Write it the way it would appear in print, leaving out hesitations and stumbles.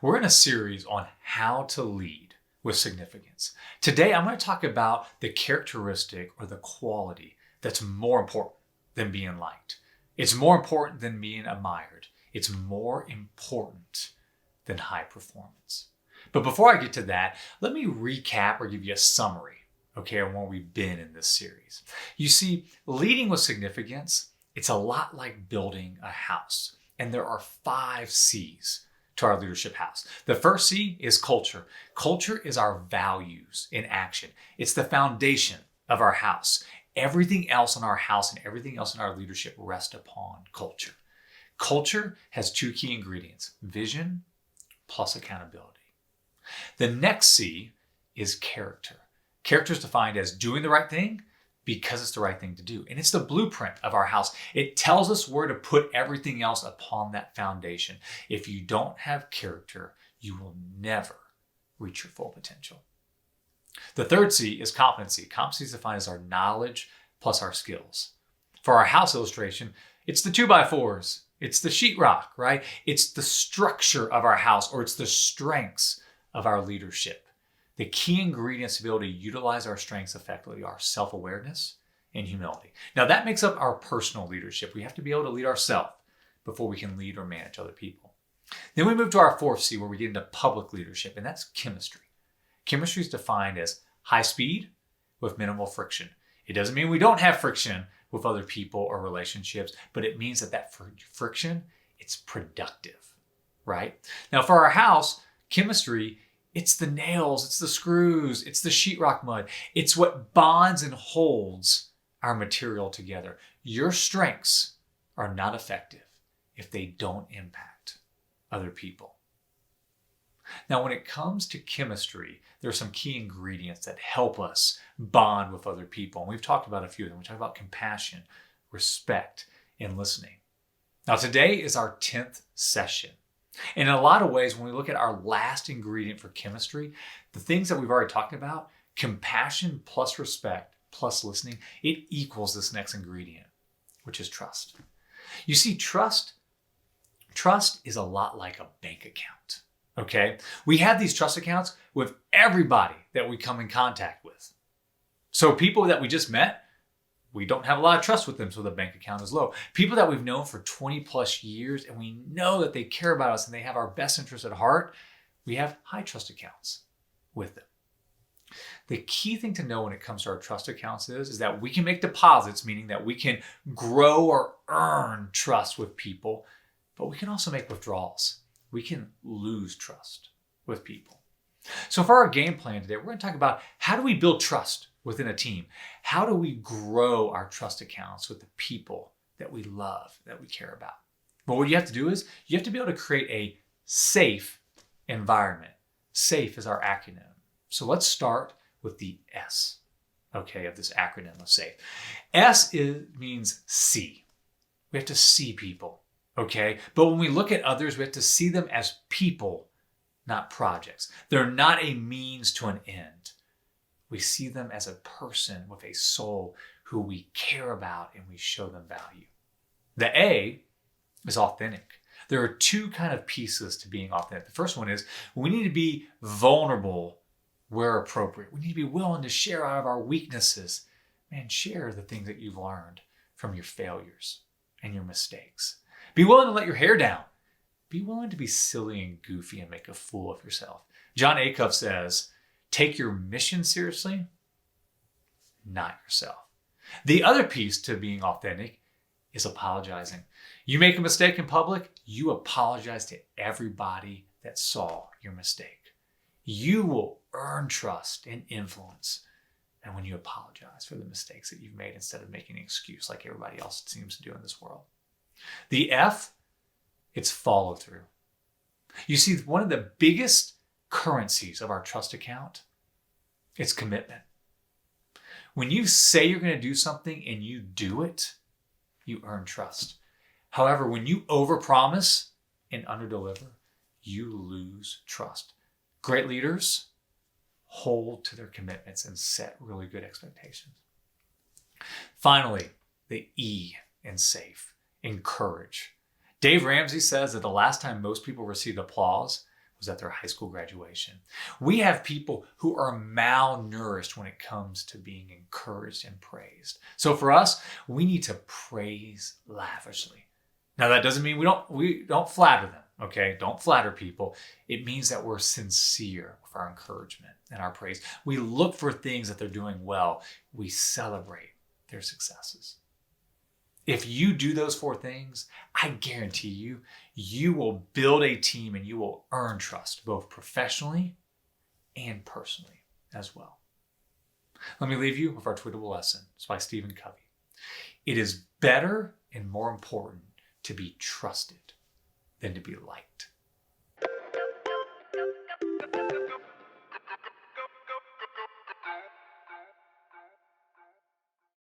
We're in a series on how to lead with significance. Today, I'm going to talk about the characteristic or the quality that's more important than being liked. It's more important than being admired. It's more important than high performance. But before I get to that, let me recap or give you a summary, okay, on where we've been in this series. You see, leading with significance, it's a lot like building a house. And there are 5 C's to our leadership house. The first C is culture. Culture is our values in action. It's the foundation of our house. Everything else in our house and everything else in our leadership rests upon culture. Culture has 2 key ingredients: vision plus accountability. The next C is character. Character is defined as doing the right thing because it's the right thing to do. And it's the blueprint of our house. It tells us where to put everything else upon that foundation. If you don't have character, you will never reach your full potential. The third C is competency. Competency is defined as our knowledge plus our skills. For our house illustration, it's the 2x4s. It's the sheetrock, right? It's the structure of our house, or it's the strengths of our leadership. The key ingredients to be able to utilize our strengths effectively are self-awareness and humility. Now that makes up our personal leadership. We have to be able to lead ourselves before we can lead or manage other people. Then we move to our 4th C, where we get into public leadership, and that's chemistry. Chemistry is defined as high speed with minimal friction. It doesn't mean we don't have friction with other people or relationships, but it means that friction, it's productive, right? Now for our house, chemistry, it's the nails, it's the screws, it's the sheetrock mud. It's what bonds and holds our material together. Your strengths are not effective if they don't impact other people. Now, when it comes to chemistry, there are some key ingredients that help us bond with other people. And we've talked about a few of them. We talked about compassion, respect, and listening. Now, today is our 10th session. And in a lot of ways, when we look at our last ingredient for chemistry, the things that we've already talked about, compassion plus respect plus listening, it equals this next ingredient, which is trust. You see, trust is a lot like a bank account, okay? We have these trust accounts with everybody that we come in contact with. So people that we just met, we don't have a lot of trust with them, so the bank account is low. People that we've known for 20 plus years and we know that they care about us and they have our best interests at heart, we have high trust accounts with them. The key thing to know when it comes to our trust accounts is that we can make deposits, meaning that we can grow or earn trust with people, but we can also make withdrawals. We can lose trust with people. So for our game plan today, we're going to talk about how do we build trust within a team? How do we grow our trust accounts with the people that we love, that we care about? But what you have to do is you have to be able to create a safe environment. SAFE is our acronym. So let's start with the S, okay, of this acronym of SAFE. Means see. We have to see people, okay? But when we look at others, we have to see them as people, not projects. They're not a means to an end. We see them as a person with a soul who we care about and we show them value. The A is authentic. There are 2 kind of pieces to being authentic. The first one is we need to be vulnerable where appropriate. We need to be willing to share out of our weaknesses. Man, share the things that you've learned from your failures and your mistakes. Be willing to let your hair down. Be willing to be silly and goofy and make a fool of yourself. John Acuff says, take your mission seriously, not yourself. The other piece to being authentic is apologizing. You make a mistake in public, you apologize to everybody that saw your mistake. You will earn trust and influence. And when you apologize for the mistakes that you've made instead of making an excuse like everybody else seems to do in this world. The F, it's follow through. You see, one of the biggest currencies of our trust account, it's commitment. When you say you're going to do something and you do it, you earn trust. However, when you overpromise and underdeliver, you lose trust. Great leaders hold to their commitments and set really good expectations. Finally, the E in SAFE, encourage. Dave Ramsey says that the last time most people received applause was at their high school graduation. We have people who are malnourished when it comes to being encouraged and praised. So for us, we need to praise lavishly. Now that doesn't mean we don't flatter them, okay? Don't flatter people. It means that we're sincere with our encouragement and our praise. We look for things that they're doing well. We celebrate their successes. If you do those 4 things, I guarantee you, you will build a team and you will earn trust, both professionally and personally as well. Let me leave you with our tweetable lesson. It's by Stephen Covey. It is better and more important to be trusted than to be liked.